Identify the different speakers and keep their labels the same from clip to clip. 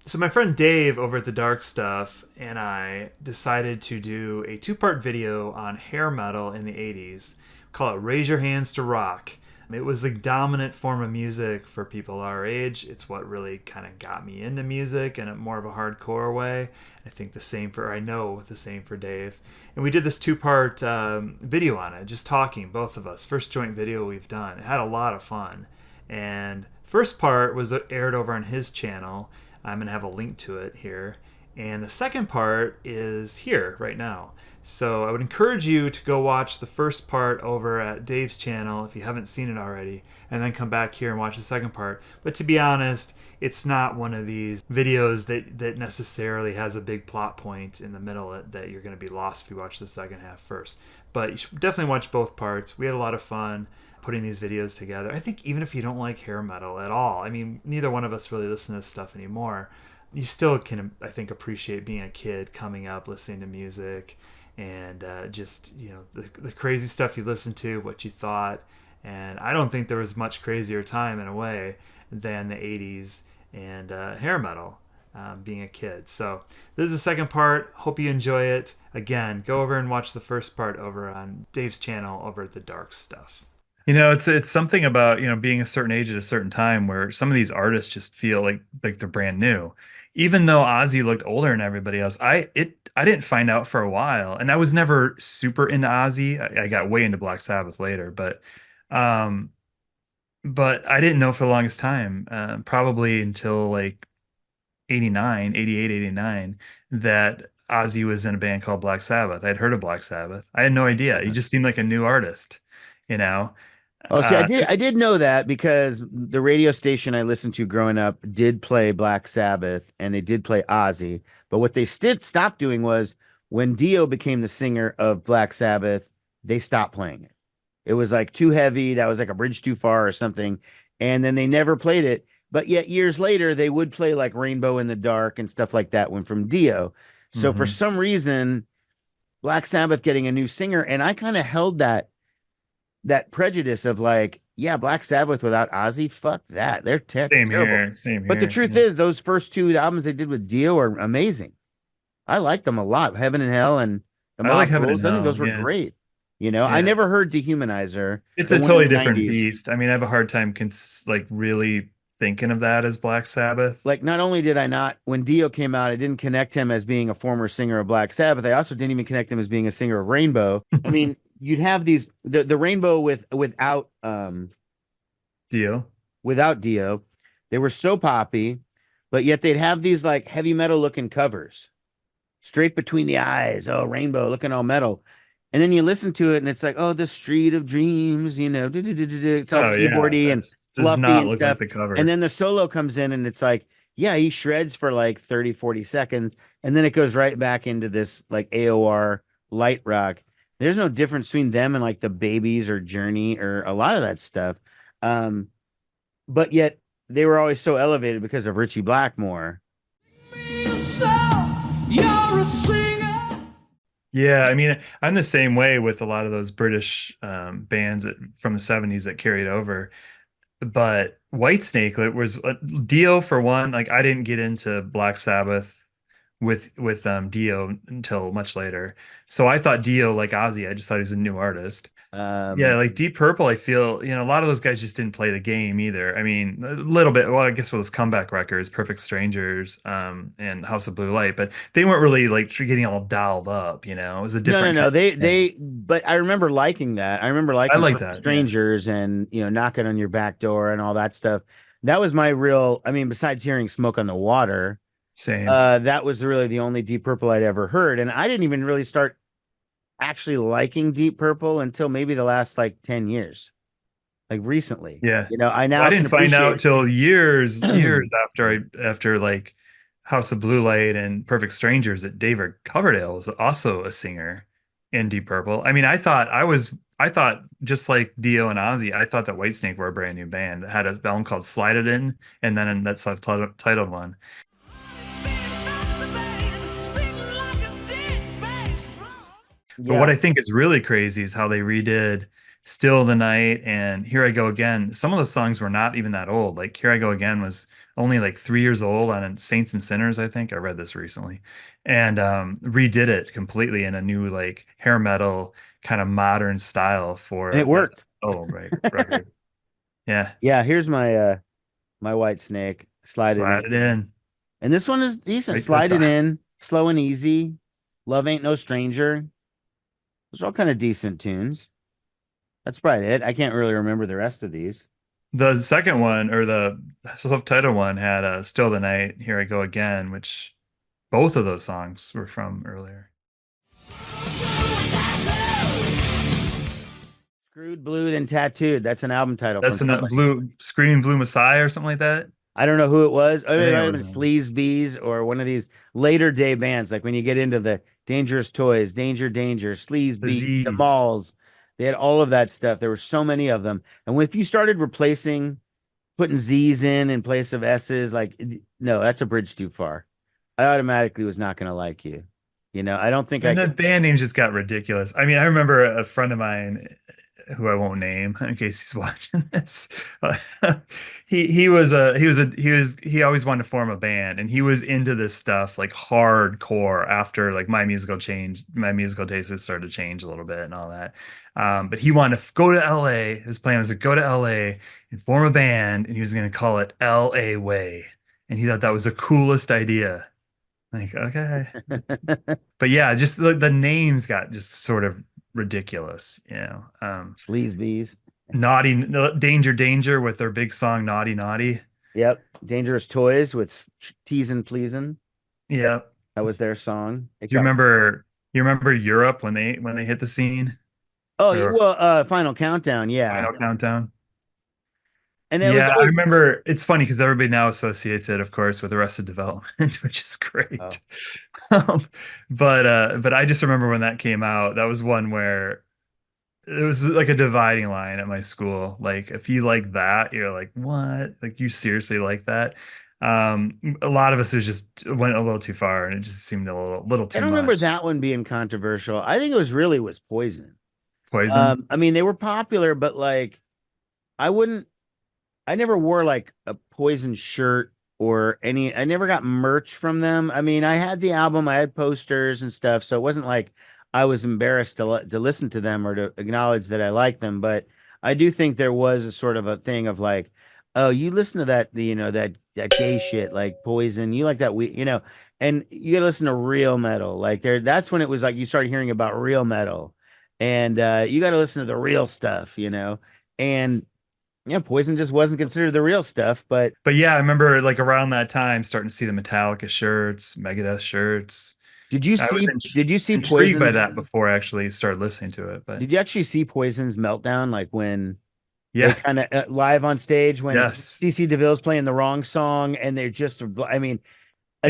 Speaker 1: So my friend Dave over at the Dark Stuff and I decided to do a two-part video on hair metal in the 80s. Call it Raise Your Hands to Rock. It was the dominant form of music for people our age. It's what really kind of got me into music in a more of a hardcore way. I think the same for, I know the same for Dave. And we did this two-part video on it, just talking, both of us. First joint video we've done. It had a lot of fun. And first part was aired over on his channel. I'm going to have a link to it here. And the second part is here right now. So I would encourage you to go watch the first part over at Dave's channel if you haven't seen it already, and then come back here and watch the second part. But to be honest, it's not one of these videos that necessarily has a big plot point in the middle that you're going to be lost if you watch the second half first. But you should definitely watch both parts. We had a lot of fun putting these videos together. I think even if you don't like hair metal at all, I mean, neither one of us really listen to this stuff anymore. You still can, I think, appreciate being a kid coming up, listening to music, and just the crazy stuff you listened to, what you thought. And I don't think there was much crazier time in a way than the 80s and hair metal. Being a kid. So this is the second part. Hope you enjoy it. Again, go over and watch the first part over on Dave's channel over at the Dark Stuff. It's something about, being a certain age at a certain time where some of these artists just feel like they're brand new. Even though Ozzy looked older than everybody else, I didn't find out for a while, and I was never super into Ozzy. I got way into Black Sabbath later, um, but I didn't know for the longest time, probably until like 89, 88, 89, that Ozzy was in a band called Black Sabbath. I'd heard of Black Sabbath. I had no idea. He just seemed like a new artist, you know?
Speaker 2: Oh, see,
Speaker 1: Uh,
Speaker 2: I did know that because the radio station I listened to growing up did play Black Sabbath and they did play Ozzy. But what they stopped doing was when Dio became the singer of Black Sabbath, they stopped playing it. It was like too heavy. That was like a bridge too far or something. And then they never played it. But yet years later, they would play like Rainbow in the Dark and stuff like that went from Dio. So for
Speaker 1: mhm.
Speaker 2: some reason, Black Sabbath getting a new singer, and I kind of held that prejudice of like, yeah, Black Sabbath without Ozzy, fuck that. That's
Speaker 1: Same
Speaker 2: terrible.
Speaker 1: here. Same
Speaker 2: But the
Speaker 1: here.
Speaker 2: truth
Speaker 1: Yeah.
Speaker 2: is, those first two albums they did with Dio are amazing. I like them a lot. Heaven and Hell and The
Speaker 1: I like
Speaker 2: Mob
Speaker 1: Heaven and
Speaker 2: Rules. I think
Speaker 1: Hell.
Speaker 2: those were
Speaker 1: Yeah.
Speaker 2: great. I
Speaker 1: Yeah.
Speaker 2: never heard Dehumanizer,
Speaker 1: It's
Speaker 2: the
Speaker 1: a
Speaker 2: one in
Speaker 1: totally
Speaker 2: the
Speaker 1: different
Speaker 2: 90s.
Speaker 1: beast. I mean, I have a hard time like really thinking of that as Black Sabbath.
Speaker 2: Like, not only did I not, when Dio came out, I didn't connect him as being a former singer of Black Sabbath. I also didn't even connect him as being a singer of Rainbow. I mean, you'd have the Rainbow
Speaker 1: Deal.
Speaker 2: without Dio. They were so poppy, but yet they'd have these like heavy metal looking covers straight between the eyes. Oh, Rainbow looking all metal. And then you listen to it and it's like, oh, the street of dreams, it's all
Speaker 1: Oh yeah,
Speaker 2: keyboardy and
Speaker 1: that does
Speaker 2: fluffy
Speaker 1: not
Speaker 2: and
Speaker 1: look like
Speaker 2: stuff.
Speaker 1: the
Speaker 2: And
Speaker 1: cover.
Speaker 2: then the solo comes in and it's like, yeah, he shreds for like 30, 40 seconds. And then it goes right back into this like AOR light rock. There's no difference between them and like the Babies or Journey or a lot of that stuff. Um, but yet they were always so elevated because of Richie Blackmore.
Speaker 1: Yeah, I mean, I'm the same way with a lot of those British bands from the 70s that carried over. But Whitesnake, it was Dio for one. Like I didn't get into Black Sabbath with Dio until much later. So I thought Dio, like Ozzy, I just thought he was a new artist. Yeah,
Speaker 2: Um,
Speaker 1: like Deep Purple, I feel, a lot of those guys just didn't play the game either. I mean, a little bit, well, I guess with those comeback records, Perfect Strangers, and House of Blue Light, but they weren't really like getting all dialed up, It was a
Speaker 2: no, no,
Speaker 1: different kind
Speaker 2: no.
Speaker 1: of thing.
Speaker 2: But I remember liking that. I remember
Speaker 1: I
Speaker 2: liking
Speaker 1: like
Speaker 2: Perfect
Speaker 1: that, yeah.
Speaker 2: Strangers and, knocking on your back door and all that stuff. That was I mean, besides hearing Smoke on the Water,
Speaker 1: Same.
Speaker 2: that was really the only Deep Purple I'd ever heard. And I didn't even really start actually liking Deep Purple until maybe the last like 10 years, like recently.
Speaker 1: Yeah.
Speaker 2: I
Speaker 1: Well, I
Speaker 2: now can
Speaker 1: didn't find out
Speaker 2: appreciate.
Speaker 1: till years after like House of Blue Light and Perfect Strangers that David Coverdale was also a singer in Deep Purple. I mean, I thought just like Dio and Ozzy, I thought that Whitesnake were a brand new band that had a album called Slide It In, and then that self-titled one. But what
Speaker 2: Yeah.
Speaker 1: I think is really crazy is how they redid Still the Night and Here I Go Again. Some of those songs were not even that old. Like Here I Go Again was only like 3 years old on Saints and Sinners, I think. I read this recently, and redid it completely in a new like hair metal kind of modern style
Speaker 2: And
Speaker 1: for
Speaker 2: it
Speaker 1: that
Speaker 2: worked.
Speaker 1: solo record. Yeah,
Speaker 2: Yeah, here's my white snake. Slide it
Speaker 1: slide
Speaker 2: in.
Speaker 1: it in
Speaker 2: And this one is decent.
Speaker 1: right to the
Speaker 2: Slide it
Speaker 1: top.
Speaker 2: in, slow and easy. Love Ain't No Stranger. Those are all kind of decent tunes. That's probably it. I can't really remember the rest of these.
Speaker 1: The second one or the self-titled one had "Still the Night," "Here I Go Again," which both of those songs were from earlier.
Speaker 2: Screwed, Blued, and Tattooed. That's an album title
Speaker 1: That's
Speaker 2: from
Speaker 1: a
Speaker 2: somebody.
Speaker 1: blue Screaming Blue Messiah or something like that.
Speaker 2: I don't know who it was. Oh,
Speaker 1: I
Speaker 2: it
Speaker 1: think
Speaker 2: might
Speaker 1: it
Speaker 2: have
Speaker 1: was
Speaker 2: been Sleaze Bees or one of these later day bands. Like when you get into the Dangerous Toys, Danger, Danger, Sleaze Bees, the
Speaker 1: Aziz.
Speaker 2: Malls. They had all of that stuff. There were so many of them. And if you started replacing, putting Z's in place of S's, like, no, that's a bridge too far. I automatically was not going to like you. I don't think I
Speaker 1: And the
Speaker 2: could.
Speaker 1: band names just got ridiculous. I mean, I remember a friend of mine who I won't name in case he's watching this. Uh, he always wanted to form a band, and he was into this stuff like hardcore after like my musical taste had started to change a little bit and all that. But he wanted to go to LA. His plan was to go to LA and form a band, and he was going to call it LA Way. And he thought that was the coolest idea. Like, okay. But yeah, just the names got just sort of ridiculous, you know.
Speaker 2: Sleaze Bees.
Speaker 1: Naughty Danger Danger with their big song Naughty Naughty.
Speaker 2: Yep. Dangerous Toys with Teasin' Pleasin'.
Speaker 1: Yeah.
Speaker 2: That was their song. It
Speaker 1: Do you
Speaker 2: got
Speaker 1: remember Europe when they hit the scene
Speaker 2: Oh,
Speaker 1: or
Speaker 2: well, Final Countdown, yeah.
Speaker 1: Final Countdown?
Speaker 2: And it was
Speaker 1: Yeah, I
Speaker 2: always
Speaker 1: remember it's funny because everybody now associates it, of course, with Arrested Development, which is
Speaker 2: oh,
Speaker 1: great. But I just remember when that came out, that was one where it was like a dividing line at my school. Like if you like that, you're like, what? Like you seriously like that? A lot of us it just went a little too far and it just seemed a little
Speaker 2: I
Speaker 1: too
Speaker 2: don't remember
Speaker 1: much.
Speaker 2: that one being controversial. I think it was Poison.
Speaker 1: Poison?
Speaker 2: I mean, they were popular, but like I wouldn't I never wore like a Poison shirt or I never got merch from them. I mean, I had the album, I had posters and stuff, so it wasn't like I was embarrassed to listen to them or to acknowledge that I liked them, but I do think there was a sort of a thing of like, oh, you listen to that, that gay shit like Poison, you like that and you got to listen to real metal. Like that's when it was like you started hearing about real metal. And you got to listen to the real stuff, And yeah, Poison just wasn't considered the real stuff, but
Speaker 1: But yeah, I remember like around that time starting to see the Metallica shirts, Megadeth shirts. I was
Speaker 2: did you see
Speaker 1: intrigued by
Speaker 2: Poison's
Speaker 1: that before I actually started listening to it. But
Speaker 2: did you actually see Poison's meltdown like when they
Speaker 1: yeah,
Speaker 2: kind of live on stage when
Speaker 1: yes,
Speaker 2: CC DeVille's playing the wrong song and they're just I mean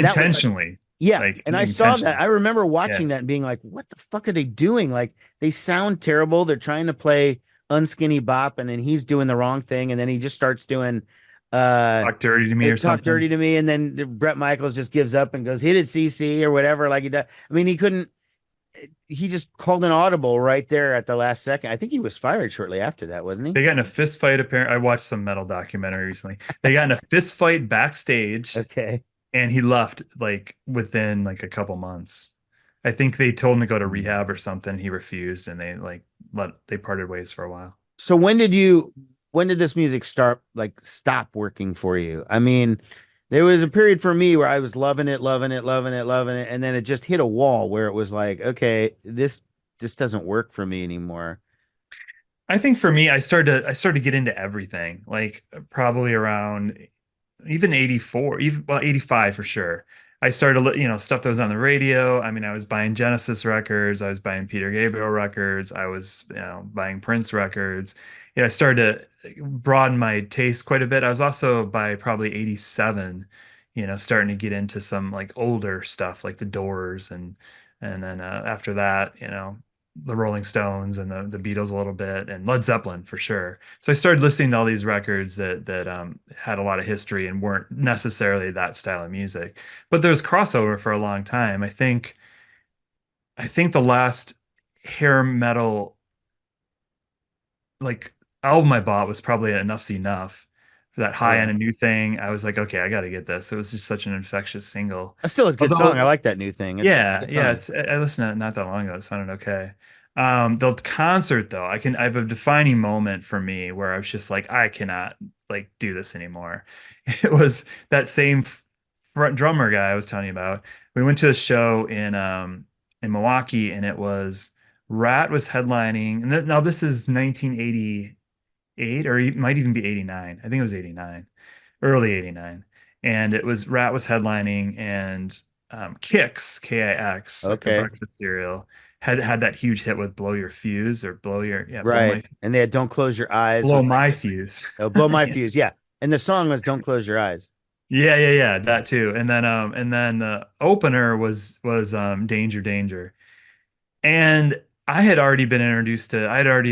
Speaker 2: that was like
Speaker 1: intentionally,
Speaker 2: yeah,
Speaker 1: like
Speaker 2: and I saw that.
Speaker 1: intentionally.
Speaker 2: I remember
Speaker 1: Yeah.
Speaker 2: watching that and being like, what the fuck are they doing? Like they sound terrible. They're trying to play Unskinny Bop and then he's doing the wrong thing and then he just starts doing
Speaker 1: Talk dirty to me or
Speaker 2: talk dirty
Speaker 1: something.
Speaker 2: to me and then Brett Michaels just gives up and goes hit it CC or whatever like he does. I mean he just called an audible right there at the last second. I think he was fired shortly after that, wasn't he?
Speaker 1: They got in a fist fight. Apparently, I watched some metal documentary recently. They got in a fist fight backstage,
Speaker 2: Okay.
Speaker 1: and he left like within like a couple months. I think they told him to go to
Speaker 2: Hmm.
Speaker 1: rehab or something. He refused, and they parted ways for a while.
Speaker 2: So when did this music stop working for you? I mean, there was a period for me where I was loving it, loving it, loving it, loving it, and then it just hit a wall where it was like, okay, this just doesn't work for me anymore.
Speaker 1: I think for me, I started to get into everything. Like probably around even 84, even well 85 for sure. I started stuff that was on the radio. I mean, I was buying Genesis records, I was buying Peter Gabriel records, I was, buying Prince records. Yeah, I started to broaden my taste quite a bit. I was also by probably 87, starting to get into some like older stuff like the Doors and then after that, the Rolling Stones and the Beatles a little bit and Led Zeppelin for sure. So I started listening to all these records that had a lot of history and weren't necessarily that style of music. But there was crossover for a long time. I think the last hair metal like album I bought was probably Enough's Enough that
Speaker 2: Oh
Speaker 1: High
Speaker 2: yeah.
Speaker 1: on a New Thing. I was like, okay, I got to get this. It was just such an infectious single.
Speaker 2: That's still a good song. I
Speaker 1: Although,
Speaker 2: like that new thing. It's a
Speaker 1: yeah,
Speaker 2: good
Speaker 1: yeah,
Speaker 2: song.
Speaker 1: it's I listened to it not that long ago. It sounded okay. The concert though, I have a defining moment for me where I was just like, I cannot like do this anymore. It was that same front drummer guy I was telling you about. We went to a show in Milwaukee, and it was Ratt was headlining. And now this is 1988, or it might even be 89. I think it was 89, early 89. And it was Ratt was headlining, and Kix, Kix, like the
Speaker 2: Okay.
Speaker 1: breakfast cereal, had that huge hit with "Blow Your Fuse" or
Speaker 2: Right. And they had Don't Close Your Eyes
Speaker 1: Blow
Speaker 2: was like
Speaker 1: My
Speaker 2: this.
Speaker 1: Fuse."
Speaker 2: Oh, Blow My
Speaker 1: Yeah.
Speaker 2: Fuse. Yeah. And the song was Don't Close Your Eyes.
Speaker 1: Yeah, that too. And then the opener was Danger Danger. And I had already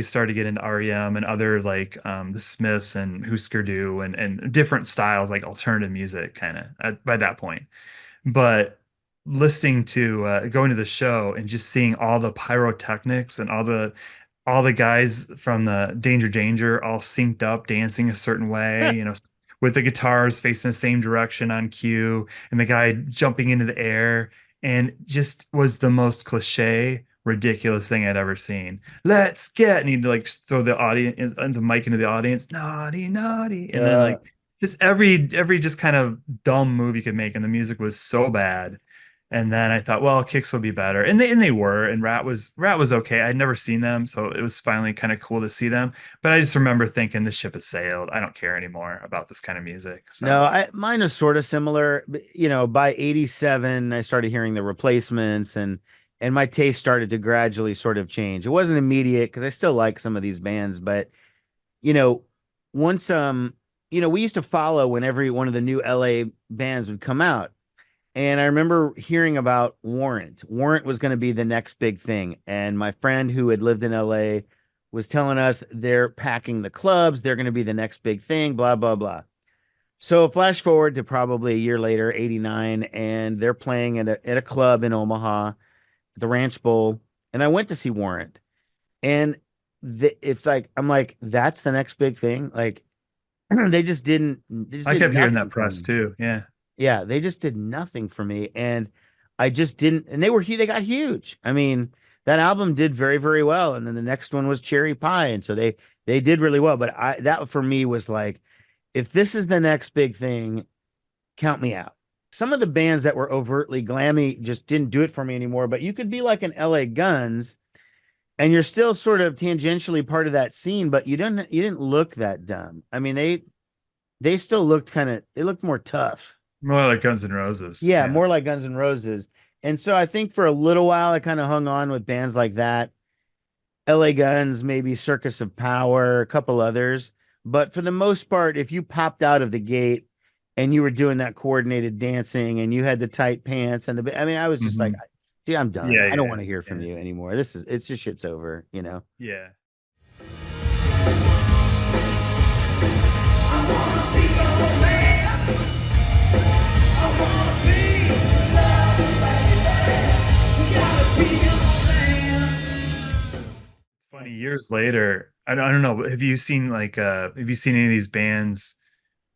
Speaker 1: started getting into REM and other like the Smiths and Husker Du and different styles like alternative music kind of by that point. But listening to going to the show and just seeing all the pyrotechnics and all the guys from the Danger Danger all synced up dancing a certain way, with the guitars facing the same direction on cue and the guy jumping into the air, and just was the most cliche ridiculous thing I'd ever seen. Let's get, and he'd like throw the audience the mic into the audience, naughty, naughty, and then
Speaker 2: Uh,
Speaker 1: like just every just kind of dumb move you could make, and the music was so bad. And then I thought, well, Kicks will be better, and they were, and Rat was okay. I'd never seen them, so it was finally kind of cool to see them. But I just remember thinking, the ship has sailed. I don't care anymore about this kind of music.
Speaker 2: no,
Speaker 1: So,
Speaker 2: mine is sort of similar. By 87, I started hearing the replacements and my taste started to gradually sort of change. It wasn't immediate because I still like some of these bands, but you know, once we used to follow when every one of the new LA bands would come out. And I remember hearing about Warrant. Warrant was going to be the next big thing. And my friend who had lived in LA was telling us they're packing the clubs, they're going to be the next big thing, blah, blah, blah. So flash forward to probably a year later, 89, and they're playing at a club in Omaha, the Ranch Bowl. And I went to see Warrant. And it's like, I'm like, that's the next big thing. Like, they just
Speaker 1: I
Speaker 2: did
Speaker 1: kept hearing
Speaker 2: nothing
Speaker 1: that
Speaker 2: for
Speaker 1: press
Speaker 2: me.
Speaker 1: too. Yeah.
Speaker 2: Yeah, they just did nothing for me, and I just didn't. And they got huge. I mean, that album did very, very well, and then the next one was Cherry Pie, and so they did really well. But I that for me was like, if this is the next big thing, count me out. Some of the bands that were overtly glammy just didn't do it for me anymore. But you could be like an LA Guns, and you're still sort of tangentially part of that scene, but you didn't look that dumb. I mean, they still looked they looked more tough.
Speaker 1: More like Guns N' Roses.
Speaker 2: Yeah,
Speaker 1: Yeah.
Speaker 2: more like Guns N' Roses. And so I think for a little while I kind of hung on with bands like that. LA Guns, maybe Circus of Power, a couple others. But for the most part, if you popped out of the gate and you were doing that coordinated dancing and you had the tight pants and I mean, I was just like,
Speaker 1: Hmm.
Speaker 2: dude, I'm done.
Speaker 1: Yeah,
Speaker 2: I don't want
Speaker 1: yeah,
Speaker 2: to hear from
Speaker 1: yeah,
Speaker 2: you anymore. It's just shit's over, you know?
Speaker 1: yeah. It's funny, years later, I don't know, but have you seen any of these bands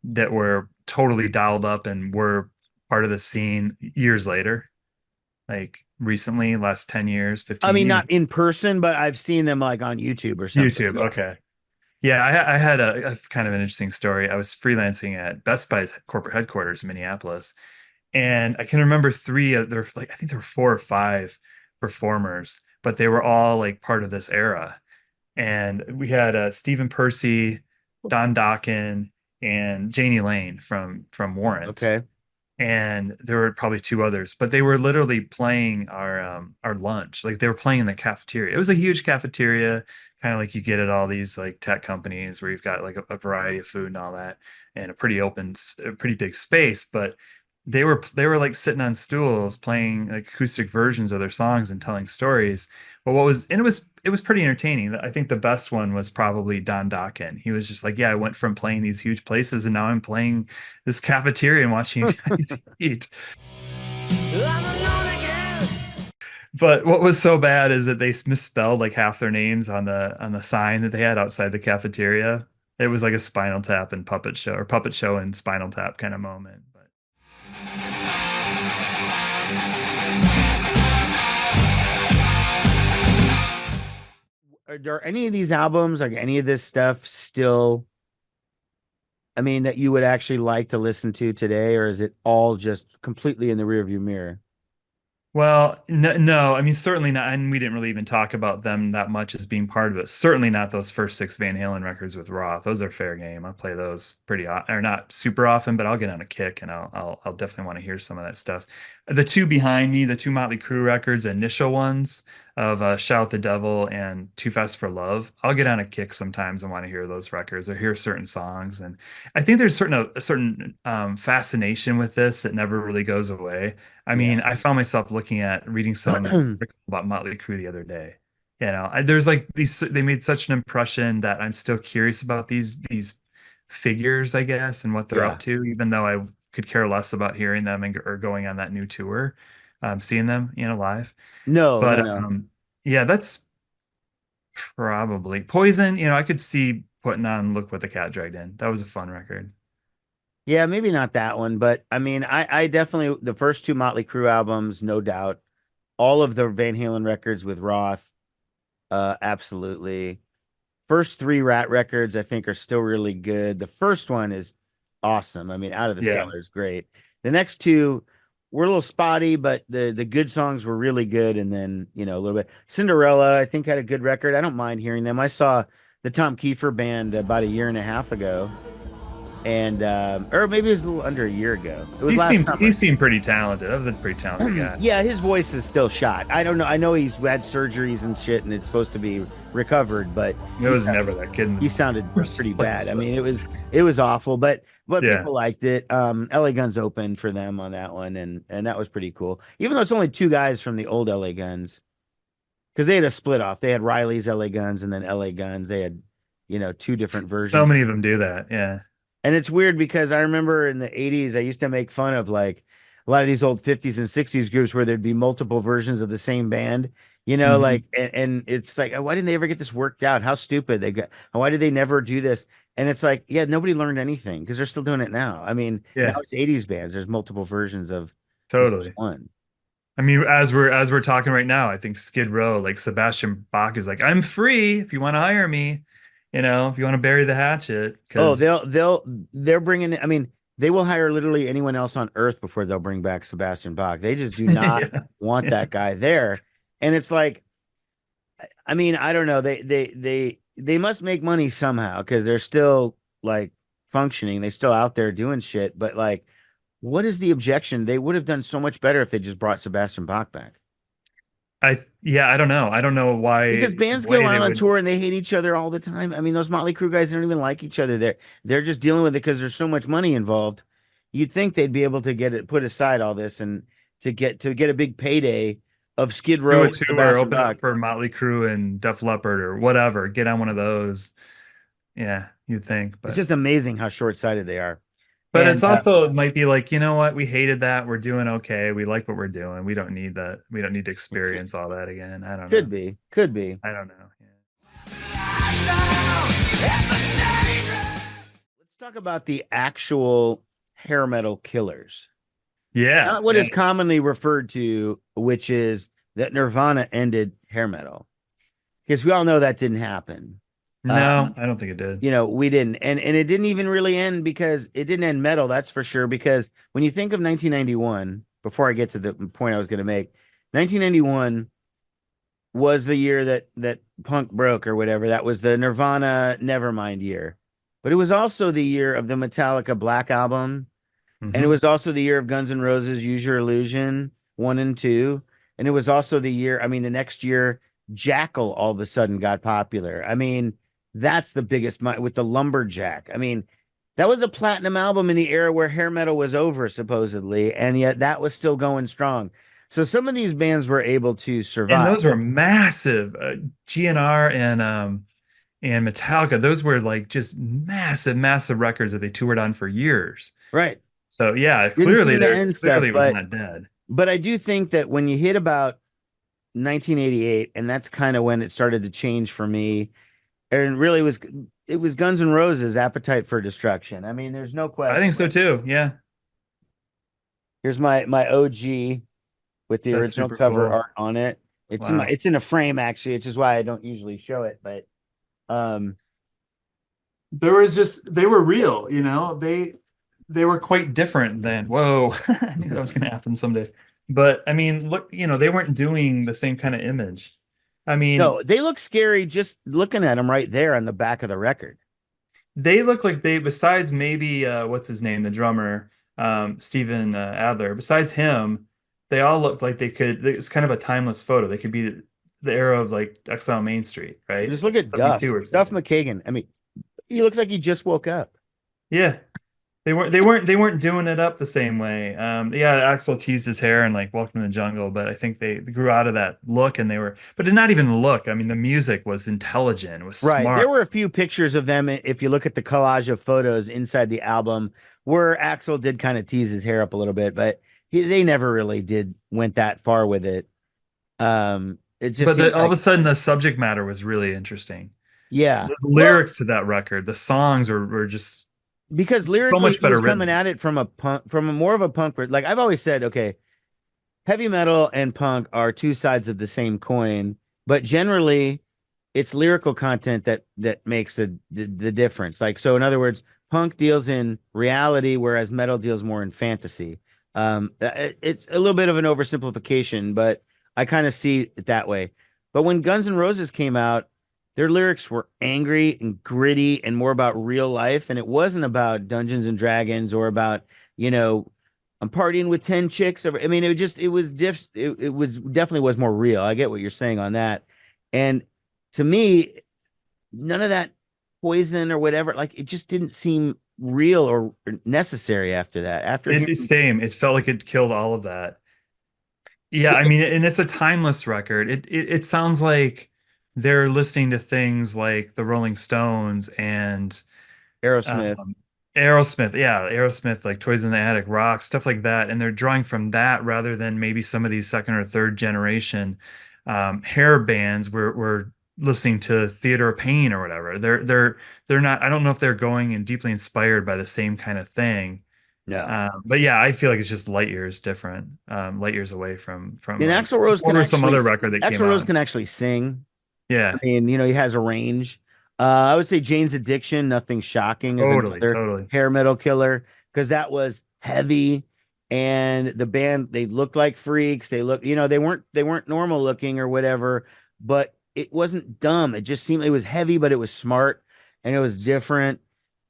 Speaker 1: that were totally dialed up and were part of the scene years later? Like recently, last 10 years,
Speaker 2: I
Speaker 1: 15,
Speaker 2: mean,
Speaker 1: even
Speaker 2: not in person, but I've seen them like on YouTube or something.
Speaker 1: YouTube.
Speaker 2: Yeah.
Speaker 1: Okay. Yeah, I had a kind of an interesting story. I was freelancing at Best Buy's corporate headquarters in Minneapolis, and I can remember three of there, like I think there were four or five performers, but they were all like part of this era. And we had Stephen Percy, Don Dokken, and Janie Lane from Warrant,
Speaker 2: Okay.
Speaker 1: and there were probably two others, but they were literally playing our lunch. Like they were playing in the cafeteria. It was a huge cafeteria, kind of like you get at all these like tech companies where you've got like a variety of food and all that, and a pretty big space. But they were like sitting on stools playing like acoustic versions of their songs and telling stories. But it was pretty entertaining. I think the best one was probably Don Dokken. He was just like, yeah, I went from playing these huge places and now I'm playing this cafeteria and watching you guys eat. But what was so bad is that they misspelled like half their names on the sign that they had outside the cafeteria. It was like a Spinal Tap and Puppet Show, or Puppet Show and Spinal Tap kind of moment. But
Speaker 2: Are there any of these albums, like any of this stuff, still? I mean, that you would actually like to listen to today, or is it all just completely in the rearview mirror?
Speaker 1: well, no, no, I mean certainly not, and we didn't really even talk about them that much as being part of it. Certainly not those first six Van Halen records with Roth. Those are fair game. I play those pretty often, or not super often, but I'll get on a kick and I'll definitely want to hear some of that stuff. The two behind me, the two Motley Crue records, initial ones of Shout the Devil and Too Fast for Love, I'll get on a kick sometimes and want to hear those records or hear certain songs. And I think there's certain fascination with this that never really goes away. I
Speaker 2: Yeah.
Speaker 1: mean, I found myself looking at reading some article about Motley Crue the other day. There's like these, they made such an impression that I'm still curious about these figures, I guess, and what they're up
Speaker 2: Yeah.
Speaker 1: to, even though I could care less about hearing them or going on that new tour, seeing them, live.
Speaker 2: No,
Speaker 1: But
Speaker 2: no, no.
Speaker 1: yeah, that's probably Poison. I could see putting on Look What the Cat Dragged In. That was a fun record.
Speaker 2: Yeah, maybe not that one, but I mean, I definitely the first two Motley Crue albums, no doubt. All of the Van Halen records with Roth, absolutely. First three Rat records, I think, are still really good. The first one is awesome. I mean, Out of the
Speaker 1: Yeah.
Speaker 2: Cellar is great. The next two were a little spotty, but the good songs were really good. And then, a little bit. Cinderella, I think, had a good record. I don't mind hearing them. I saw the Tom Kiefer band about a year and a half ago, and or maybe it was a little under a year ago. It was
Speaker 1: He
Speaker 2: last
Speaker 1: seemed he
Speaker 2: summer.
Speaker 1: seemed pretty talented. That was a pretty talented guy.
Speaker 2: Yeah, his voice is still shot. I don't know. I know he's had surgeries and shit, and it's supposed to be recovered, but
Speaker 1: It was never that kid in
Speaker 2: he
Speaker 1: the
Speaker 2: sounded
Speaker 1: first
Speaker 2: pretty bad.
Speaker 1: place.
Speaker 2: I mean, it was awful, but
Speaker 1: Yeah.
Speaker 2: people liked it. LA Guns opened for them on that one, and that was pretty cool. Even though it's only two guys from the old LA Guns, because they had a split off. They had Riley's LA Guns and then LA Guns. They had, two different
Speaker 1: So
Speaker 2: versions.
Speaker 1: many of them do that. Yeah.
Speaker 2: And it's weird because I remember in the 80s, I used to make fun of like a lot of these old 50s and 60s groups where there'd be multiple versions of the same band,
Speaker 1: Hmm.
Speaker 2: like, and it's like, why didn't they ever get this worked out? How stupid they got. Why did they never do this? And it's like, yeah, nobody learned anything because they're still doing it now. I mean, now
Speaker 1: Yeah,
Speaker 2: it's 80s bands. There's multiple versions of the same
Speaker 1: totally.
Speaker 2: one.
Speaker 1: I mean, as we're talking right now, I think Skid Row, like Sebastian Bach is like, I'm free if you want to hire me, if you want to bury the hatchet,
Speaker 2: Oh,
Speaker 1: because
Speaker 2: they're bringing, I mean, they will hire literally anyone else on earth before they'll bring back Sebastian Bach. They just do not
Speaker 1: yeah,
Speaker 2: want
Speaker 1: yeah.
Speaker 2: that guy there. And it's like, I mean, I don't know. They must make money somehow because they're still like functioning. They still out there doing shit. But like, what is the objection? They would have done so much better if they just brought Sebastian Bach back.
Speaker 1: Yeah, I don't know. I don't know
Speaker 2: Because
Speaker 1: why
Speaker 2: bands go
Speaker 1: way they
Speaker 2: around on
Speaker 1: would.
Speaker 2: tour and they hate each other all the time. I mean, those Motley Crue guys don't even like each other. They're just dealing with it because there's so much money involved. You'd think they'd be able to get it put aside all this and to get a big payday of Skid
Speaker 1: Do
Speaker 2: Row
Speaker 1: a
Speaker 2: with
Speaker 1: tour,
Speaker 2: Sebastian
Speaker 1: open up
Speaker 2: Bach.
Speaker 1: for Motley Crue and Def Leppard or whatever. Get on one of those. Yeah, you'd think,
Speaker 2: It's
Speaker 1: but
Speaker 2: just amazing how short-sighted they are.
Speaker 1: it's
Speaker 2: And
Speaker 1: also it might be like, you know what? We hated that. We're doing okay. We like what we're doing. We don't need that. We don't need to experience all that again. I don't
Speaker 2: could
Speaker 1: know.
Speaker 2: be, could be.
Speaker 1: I don't know. Yeah.
Speaker 2: Let's talk about the actual hair metal killers.
Speaker 1: Yeah.
Speaker 2: Not what
Speaker 1: Yeah.
Speaker 2: is commonly referred to, which is that Nirvana ended hair metal. Because we all know that didn't happen.
Speaker 1: No, I don't think it did.
Speaker 2: We didn't. And it didn't even really end because it didn't end metal, that's for sure. Because when you think of 1991, before I get to the point I was going to make, 1991 was the year that punk broke or whatever. That was the Nirvana Nevermind year. But it was also the year of the Metallica Black album. And it
Speaker 1: Hmm.
Speaker 2: was also the year of Guns N' Roses Use Your Illusion 1 and 2. And it was also the year, I mean, the next year, Jackal all of a sudden got popular. I mean, that's the biggest with the Lumberjack. I mean, that was a platinum album in the era where hair metal was over, supposedly, and yet that was still going strong. So some of these bands were able to
Speaker 1: And
Speaker 2: survive.
Speaker 1: those were massive. GNR and Metallica, those were like just massive, massive records that they toured on for years.
Speaker 2: Right.
Speaker 1: So yeah,
Speaker 2: Didn't
Speaker 1: clearly
Speaker 2: seem to
Speaker 1: they're
Speaker 2: end stuff,
Speaker 1: clearly it was
Speaker 2: but
Speaker 1: not dead.
Speaker 2: I do think that when you hit about 1988, and that's kind of when it started to change for me. and really was it was Guns N' Roses' Appetite for Destruction. I mean, there's no
Speaker 1: I
Speaker 2: question.
Speaker 1: think so too. Yeah,
Speaker 2: Here's my OG with the
Speaker 1: that's
Speaker 2: original
Speaker 1: super
Speaker 2: cover
Speaker 1: cool.
Speaker 2: art on it.
Speaker 1: Wow.
Speaker 2: It's in a frame actually, which is why I don't usually show it, but um
Speaker 1: There was just they were real, you know. They were quite different than whoa. I knew that was going to happen someday. But I mean, look, you know, they weren't doing the same kind of image. I mean,
Speaker 2: no, they look scary just looking at them right there on the back of the record.
Speaker 1: they look like they besides maybe what's his name, the drummer, Steven Adler, besides him, they all looked like they could it's kind of a timeless photo. They could be the era of like Exile Main Street, right?
Speaker 2: Just look at
Speaker 1: 72 or
Speaker 2: Duff
Speaker 1: something.
Speaker 2: McKagan. I mean, he looks like he just woke up.
Speaker 1: Yeah. They weren't doing it up the same way. Yeah, Axel teased his hair and like Welcome to the Jungle, but I think they grew out of that look and they were, but did not even the look. I mean, the music was intelligent, was
Speaker 2: Right. There
Speaker 1: smart.
Speaker 2: were a few pictures of them, if you look at the collage of photos inside the album, where Axel did kind of tease his hair up a little bit, but they never really went that far with it. It just
Speaker 1: But
Speaker 2: seems
Speaker 1: all of
Speaker 2: like,
Speaker 1: a sudden, the subject matter was really interesting.
Speaker 2: yeah.
Speaker 1: The
Speaker 2: Well,
Speaker 1: lyrics to that record, the songs were just
Speaker 2: because
Speaker 1: so
Speaker 2: lyrically
Speaker 1: much
Speaker 2: he
Speaker 1: better
Speaker 2: was coming
Speaker 1: written.
Speaker 2: at it from a punk, from a more of a punk, like I've always said, okay, heavy metal and punk are two sides of the same coin, but generally it's lyrical content that makes the difference. Like, so in other words, punk deals in reality, whereas metal deals more in fantasy. It's a little bit of an oversimplification, but I kind of see it that way. But when Guns N' Roses came out, their lyrics were angry and gritty and more about real life, and it wasn't about Dungeons and Dragons or about, you know, I'm partying with 10 chicks. I mean, it was definitely was more real. I get what you're saying on that. And to me, none of that poison or whatever, like it just didn't seem real or necessary after that. After
Speaker 1: It's
Speaker 2: hearing,
Speaker 1: same. It felt like it killed all of that. Yeah, I mean, and it's a timeless record. It sounds like they're listening to things like the Rolling Stones and
Speaker 2: Aerosmith,
Speaker 1: um, Aerosmith. Yeah, Aerosmith, like Toys in the Attic, Rock, stuff like that. And they're drawing from that rather than maybe some of these second or third generation hair bands were listening to Theater of Pain or whatever. They're not. I don't know if they're going and deeply inspired by the same kind of thing.
Speaker 2: no.
Speaker 1: But yeah, I feel like it's just light years different, light years away from
Speaker 2: And
Speaker 1: like
Speaker 2: Axl Rose can
Speaker 1: or some
Speaker 2: actually
Speaker 1: other record that came
Speaker 2: Axl Rose
Speaker 1: out.
Speaker 2: can actually sing. I
Speaker 1: Yeah,
Speaker 2: mean, you know, he has a range. I would say Jane's Addiction, Nothing Shocking, is
Speaker 1: totally,
Speaker 2: another
Speaker 1: totally.
Speaker 2: hair metal killer because that was heavy. And the band, they looked like freaks. They look, you know, they weren't normal looking or whatever, but it wasn't dumb. It just seemed it was heavy, but it was smart and it was different.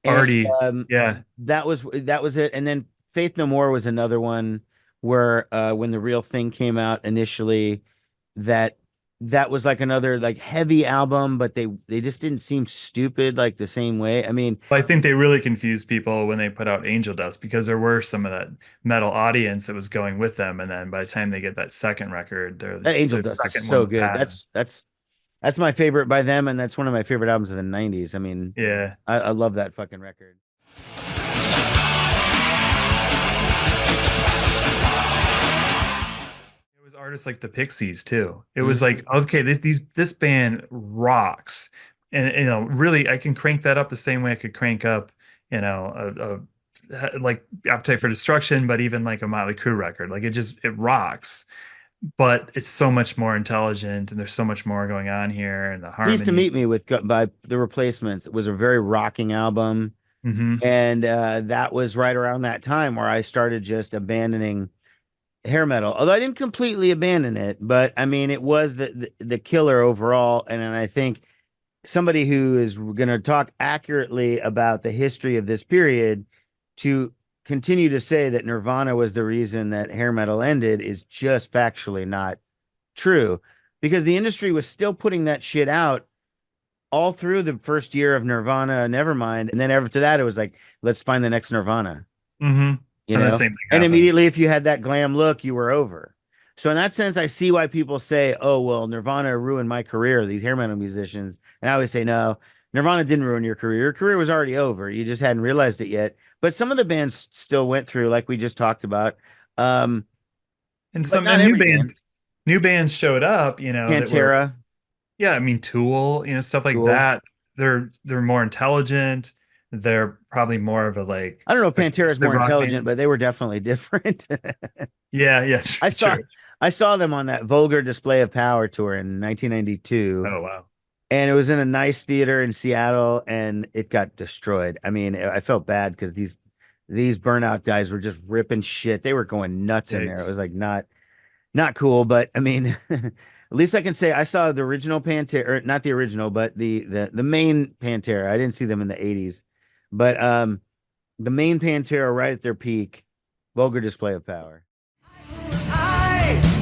Speaker 2: And
Speaker 1: Artie,
Speaker 2: um,
Speaker 1: yeah.
Speaker 2: that was it. And then Faith No More was another one where when the real thing came out initially, that that was like another like heavy album, but they just didn't seem stupid like the same way. I mean,
Speaker 1: I think they really confused people when they put out Angel Dust because there were some of that metal audience that was going with them, and then by the time they get that second record, they're
Speaker 2: that
Speaker 1: just
Speaker 2: Angel
Speaker 1: the
Speaker 2: Dust is
Speaker 1: second one
Speaker 2: so
Speaker 1: was
Speaker 2: good.
Speaker 1: bad.
Speaker 2: That's my favorite by them, and that's one of my favorite albums of the '90s. I mean,
Speaker 1: Yeah.
Speaker 2: I love that fucking record.
Speaker 1: It was artists like the Pixies too. It was
Speaker 2: Mhm.
Speaker 1: like, okay, this band rocks. And you know, really I can crank that up the same way I could crank up, you know, like Appetite for Destruction, but even like a Motley Crue record. Like it rocks, but it's so much more intelligent and there's so much more going on here and the
Speaker 2: Pleased to
Speaker 1: harmony.
Speaker 2: Meet Me with by the Replacements. It was a very rocking album,
Speaker 1: Hmm.
Speaker 2: and that was right around that time where I started just abandoning hair metal. Although I didn't completely abandon it, but I mean, it was the killer overall. And then I think somebody who is going to talk accurately about the history of this period to continue to say that Nirvana was the reason that hair metal ended is just factually not true because the industry was still putting that shit out all through the first year of Nirvana, Nevermind. And then after that, it was like, let's find the next Nirvana,
Speaker 1: Hmm.
Speaker 2: you
Speaker 1: And the
Speaker 2: know?
Speaker 1: same thing
Speaker 2: And
Speaker 1: happened.
Speaker 2: immediately, if you had that glam look, you were over. So in that sense, I see why people say, "Oh, well, Nirvana ruined my career." These hair metal musicians, and I always say, "No, Nirvana didn't ruin your career. Your career was already over. You just hadn't realized it yet." But some of the bands still went through, like we just talked about. Um,
Speaker 1: And
Speaker 2: but
Speaker 1: some
Speaker 2: not
Speaker 1: and
Speaker 2: every band.
Speaker 1: new bands showed up, you know, that were
Speaker 2: Pantera,
Speaker 1: yeah, I mean Tool, you know, stuff like
Speaker 2: Tool.
Speaker 1: that they're more intelligent. They're probably more of a
Speaker 2: I don't know if
Speaker 1: like
Speaker 2: Pantera is
Speaker 1: aggressive
Speaker 2: more
Speaker 1: rock
Speaker 2: intelligent,
Speaker 1: band.
Speaker 2: but they were definitely different.
Speaker 1: Yeah, yeah,
Speaker 2: I
Speaker 1: true,
Speaker 2: saw
Speaker 1: true.
Speaker 2: I saw them on that Vulgar Display of Power tour in 1992,
Speaker 1: Oh wow.
Speaker 2: and it was in a nice theater in Seattle, and it got destroyed. I mean, I felt bad because these burnout guys were just ripping shit. They were going nuts in there. It
Speaker 1: Yikes.
Speaker 2: was like not cool, but I mean, at least I can say I saw the original Pantera, or not the original, but the main Pantera. I didn't see them in the 80s, but the main Pantera right at their peak, Vulgar Display of Power.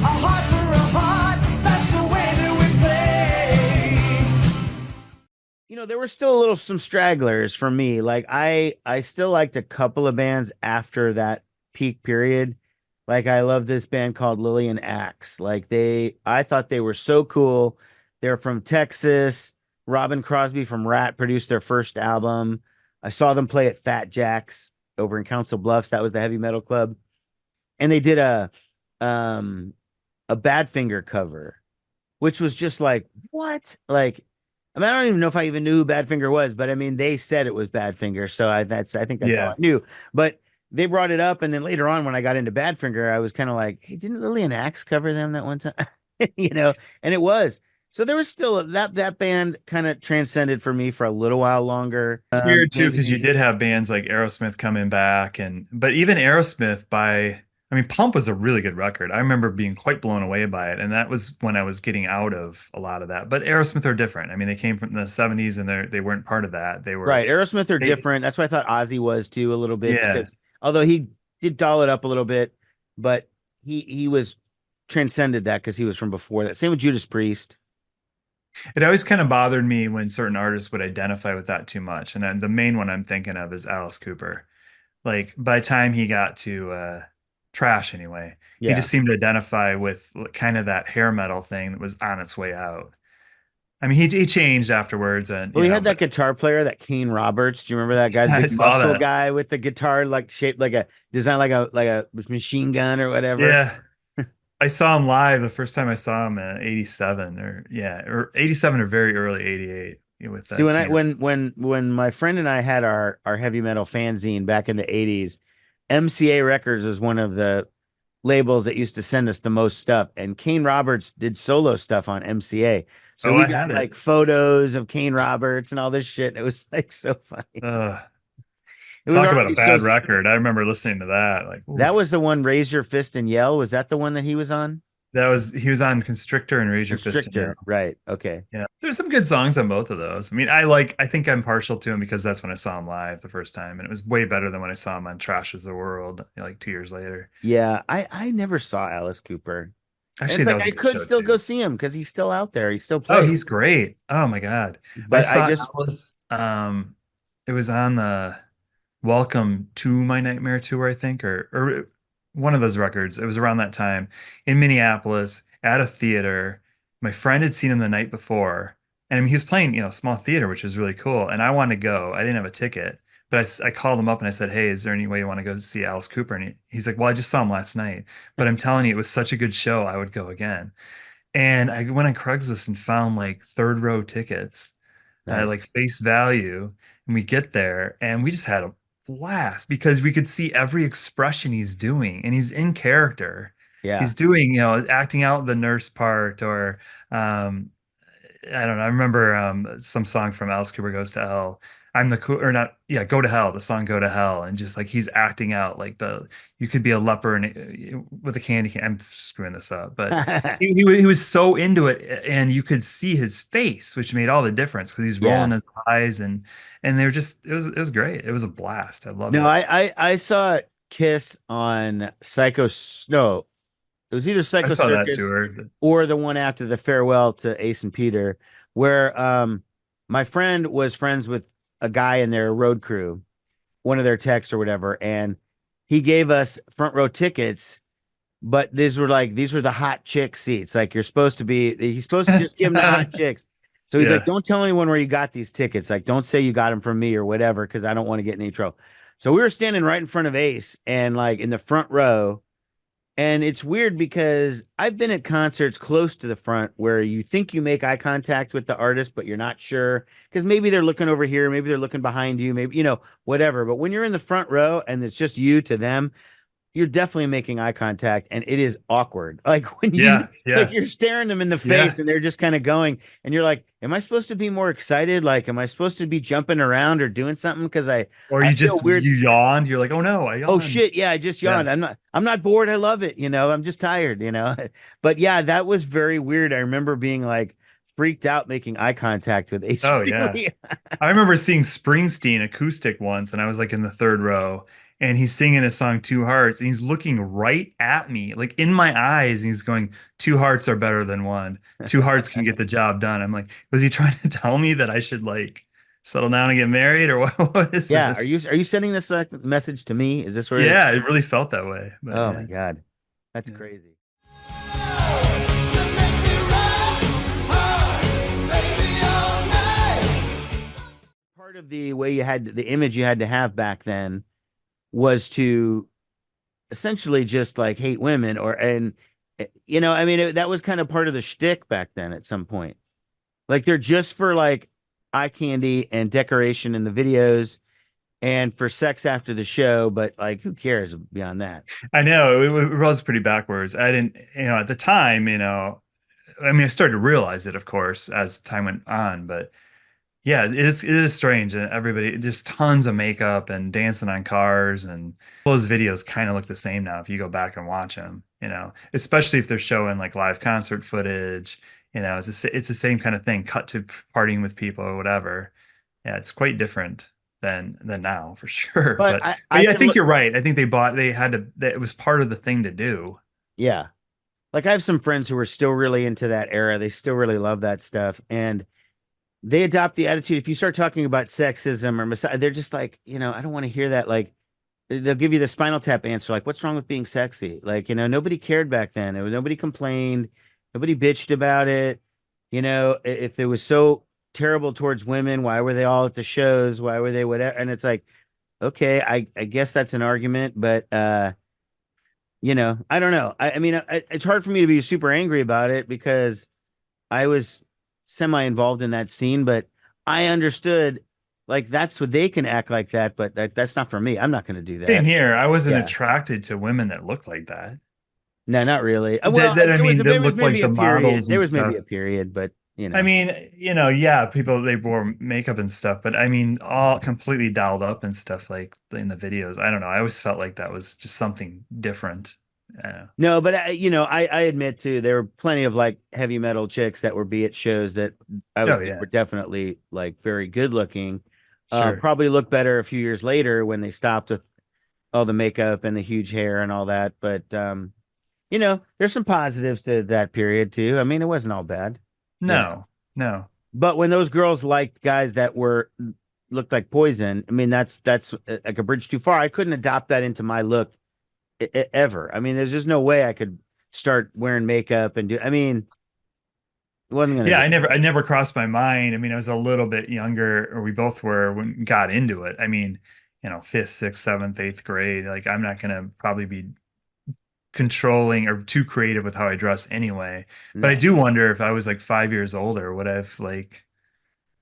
Speaker 2: A heart for a heart, that's the way that we play. There were still a little some stragglers for me. Like I still liked a couple of bands after that peak period. Like I love this band called Lillian Axe. Like I thought they were so cool. They're from Texas. Robin Crosby from Ratt produced their first album. I saw them play at Fat Jack's over in Council Bluffs. That was the heavy metal club. And they did um a Badfinger cover, which was just like, what? Like, I mean, I don't even know if I even knew who Badfinger was, but I mean, they said it was Badfinger, so I think that's all I
Speaker 1: Yeah.
Speaker 2: knew. But they brought it up, and then later on, when I got into Badfinger, I was kind of like, hey, didn't Lillian Axe cover them that one time? you know, and it was. So there was still that band kind of transcended for me for a little while longer.
Speaker 1: It's weird too because you
Speaker 2: Maybe
Speaker 1: did have bands like Aerosmith coming back, and but even Aerosmith I mean Pump was a really good record. I remember being quite blown away by it, and that was when I was getting out of a lot of that. But Aerosmith are different. I mean, they came from the 70s and they weren't part of that.
Speaker 2: right. Aerosmith are
Speaker 1: They
Speaker 2: different. That's why I thought Ozzy was too a little bit
Speaker 1: yeah.
Speaker 2: because although he did doll it up a little bit, but he was transcended that because he was from before that. Same with Judas Priest.
Speaker 1: It always kind of bothered me when certain artists would identify with that too much. And then the main one I'm thinking of is Alice Cooper. Like by the time he got to Trash anyway, he
Speaker 2: Yeah.
Speaker 1: just seemed to identify with kind of that hair metal thing that was on its way out. I mean, he changed afterwards, and
Speaker 2: Well, he had that guitar player, that Kane Roberts. Do you remember that guy's
Speaker 1: I
Speaker 2: big
Speaker 1: saw
Speaker 2: muscle
Speaker 1: that.
Speaker 2: guy with the guitar like shaped like a designed like a machine gun or whatever?
Speaker 1: Yeah, I saw him live the first time I saw him in '87 or '87 or very early '88 with
Speaker 2: See, when I
Speaker 1: Kane.
Speaker 2: when my friend and I had our heavy metal fanzine back in the 80s, MCA Records was one of the labels that used to send us the most stuff. And Kane Roberts did solo stuff on MCA. So
Speaker 1: Oh,
Speaker 2: we
Speaker 1: I
Speaker 2: got
Speaker 1: had it.
Speaker 2: like photos of Kane Roberts and all this shit. And it was like so funny.
Speaker 1: Uh,
Speaker 2: It was
Speaker 1: Talk about a
Speaker 2: already so
Speaker 1: bad record. I remember listening to that. Like,
Speaker 2: that
Speaker 1: oof.
Speaker 2: was the one Raise Your Fist and Yell. Was that the one that he was on?
Speaker 1: He was on Constrictor and Raise Your Fist and
Speaker 2: Constrictor.
Speaker 1: Yell.
Speaker 2: Right. Okay.
Speaker 1: Yeah, there's some good songs on both of those. I mean, I think I'm partial to him because that's when I saw him live the first time, and it was way better than when I saw him on Trash is the World, like 2 years later.
Speaker 2: Yeah, I never saw Alice Cooper. And
Speaker 1: Actually,
Speaker 2: it's
Speaker 1: that
Speaker 2: like
Speaker 1: was
Speaker 2: I
Speaker 1: a good
Speaker 2: could
Speaker 1: show
Speaker 2: still go
Speaker 1: too.
Speaker 2: see him because he's still out there. He still
Speaker 1: Oh,
Speaker 2: plays.
Speaker 1: he's great. Oh my God. I
Speaker 2: But I
Speaker 1: saw
Speaker 2: just
Speaker 1: Alice. It was on the Welcome to My Nightmare tour, I think, or one of those records. It was around that time in Minneapolis at a theater. My friend had seen him the night before, and I mean, he was playing, small theater, which was really cool. And I wanted to go. I didn't have a ticket, but I called him up and I said, "Hey, is there any way you want to go see Alice Cooper?" And he's like, "Well, I just saw him last night, but I'm telling you, it was such a good show. I would go again." And I went on Craigslist and found like third row tickets at
Speaker 2: nice.
Speaker 1: like face value. And we get there and we just had a blast because we could see every expression he's doing and he's in character.
Speaker 2: Yeah.
Speaker 1: He's doing, acting out the nurse part or um, I don't know. I remember some song from Alice Cooper Goes to Hell. I'm the cool or not, yeah, Go to Hell, the song Go to Hell, and just like he's acting out like you could be a leper and with a candy can. I'm screwing this up, but he was so into it, and you could see his face, which made all the difference because he's
Speaker 2: Yeah.
Speaker 1: rolling his eyes and they're just it was great. It was a blast. I loved
Speaker 2: No,
Speaker 1: it.
Speaker 2: I saw Kiss on no, it was either
Speaker 1: I
Speaker 2: Psycho
Speaker 1: saw that
Speaker 2: Circus
Speaker 1: tour.
Speaker 2: or the one after the farewell to Ace and Peter, where my friend was friends with a guy in their road crew, one of their techs or whatever, and he gave us front row tickets, but these were the hot chick seats. Like he's supposed to just give them to hot chicks. So he's like,
Speaker 1: Yeah.
Speaker 2: don't tell anyone where you got these tickets. Like, don't say you got them from me or whatever, because I don't want to get in any trouble. So we were standing right in front of Ace and like in the front row, And it's weird because I've been at concerts close to the front where you think you make eye contact with the artist, but you're not sure because maybe they're looking over here, maybe they're looking behind you, maybe, whatever. But when you're in the front row and it's just you to them, you're definitely making eye contact and it is awkward. Like when you,
Speaker 1: Yeah,
Speaker 2: like
Speaker 1: yeah,
Speaker 2: you're staring them in the face
Speaker 1: yeah.
Speaker 2: and they're just kind of going, and you're like, am I supposed to be more excited? Like, am I supposed to be jumping around or doing something? Because
Speaker 1: Or
Speaker 2: I
Speaker 1: you
Speaker 2: feel
Speaker 1: just
Speaker 2: weird.
Speaker 1: you yawned. You're like, oh no, I
Speaker 2: Oh
Speaker 1: yawned.
Speaker 2: shit, yeah, I just yawned.
Speaker 1: Yeah.
Speaker 2: I'm not bored. I love it, I'm just tired. But yeah, that was very weird. I remember being like freaked out making eye contact with Ace
Speaker 1: Oh yeah.
Speaker 2: Frehley.
Speaker 1: I remember seeing Springsteen acoustic once, and I was like in the third row, and he's singing his song Two Hearts, and he's looking right at me, like in my eyes, and he's going, Two hearts are better than one. Two hearts can get the job done. I'm like, was he trying to tell me that I should like settle down and get married, or what is
Speaker 2: Yeah, are
Speaker 1: this?
Speaker 2: you sending this message to me? Is this where
Speaker 1: Yeah, it really felt that way. But
Speaker 2: Oh my
Speaker 1: yeah,
Speaker 2: God. That's
Speaker 1: yeah.
Speaker 2: crazy. Part of the way the image you had to have back then was to essentially just like hate women I mean, that was kind of part of the shtick back then at some point. Like they're just for like eye candy and decoration in the videos and for sex after the show, but like who cares beyond that?
Speaker 1: I know it was pretty backwards. I didn't, at the time, I mean, I started to realize it, of course, as time went on, but. Yeah, it is strange. And everybody, just tons of makeup and dancing on cars, and those videos kind of look the same now if you go back and watch them, especially if they're showing like live concert footage, it's the same kind of thing, cut to partying with people or whatever. Yeah, it's quite different than now for sure.
Speaker 2: But
Speaker 1: But
Speaker 2: I
Speaker 1: but
Speaker 2: I
Speaker 1: yeah, I
Speaker 2: can
Speaker 1: think
Speaker 2: look
Speaker 1: you're right. I think they had to, that it was part of the thing to do.
Speaker 2: yeah. Like I have some friends who are still really into that era. They still really love that stuff. And they adopt the attitude. If you start talking about sexism or they're just like, I don't want to hear that. Like they'll give you the Spinal Tap answer, like, what's wrong with being sexy? Like, nobody cared back then. Nobody complained. Nobody bitched about it. If it was so terrible towards women, why were they all at the shows? Why were they whatever? And it's like, okay, I guess that's an argument, but I don't know. I mean, it's hard for me to be super angry about it because I was semi involved in that scene, but I understood like that's what they can act like that, but that's not for me. I'm not going to do
Speaker 1: Same
Speaker 2: that.
Speaker 1: here. I wasn't
Speaker 2: Yeah.
Speaker 1: attracted to women that looked like that.
Speaker 2: No, not really. Well,
Speaker 1: That I
Speaker 2: there was
Speaker 1: mean, that
Speaker 2: there was
Speaker 1: looked like
Speaker 2: maybe
Speaker 1: the
Speaker 2: a period.
Speaker 1: models
Speaker 2: There
Speaker 1: and
Speaker 2: was maybe
Speaker 1: stuff.
Speaker 2: a period, but
Speaker 1: I mean, yeah, people they wore makeup and stuff, but I mean, all completely dialed up and stuff like in the videos. I don't know. I always felt like that was just something different.
Speaker 2: no, but I admit too, there were plenty of like heavy metal chicks that were be at shows that I would
Speaker 1: Oh
Speaker 2: think
Speaker 1: yeah,
Speaker 2: were definitely like very good looking.
Speaker 1: sure.
Speaker 2: Probably look better a few years later when they stopped with all the makeup and the huge hair and all that. But there's some positives to that period too. I mean, it wasn't all bad. Yeah.
Speaker 1: No, no.
Speaker 2: But when those girls liked guys that were looked like poison, I mean, that's like a bridge too far. I couldn't adopt that into my look ever. I mean, there's just no way I could start wearing makeup and do. I mean, it wasn't gonna
Speaker 1: Yeah,
Speaker 2: do.
Speaker 1: I never crossed my mind. I mean, I was a little bit younger, or we both were when we got into it. I mean, fifth, sixth, seventh, eighth grade. Like, I'm not gonna probably be controlling or too creative with how I dress anyway. But I
Speaker 2: No.
Speaker 1: do wonder if I was like 5 years older, would I've like,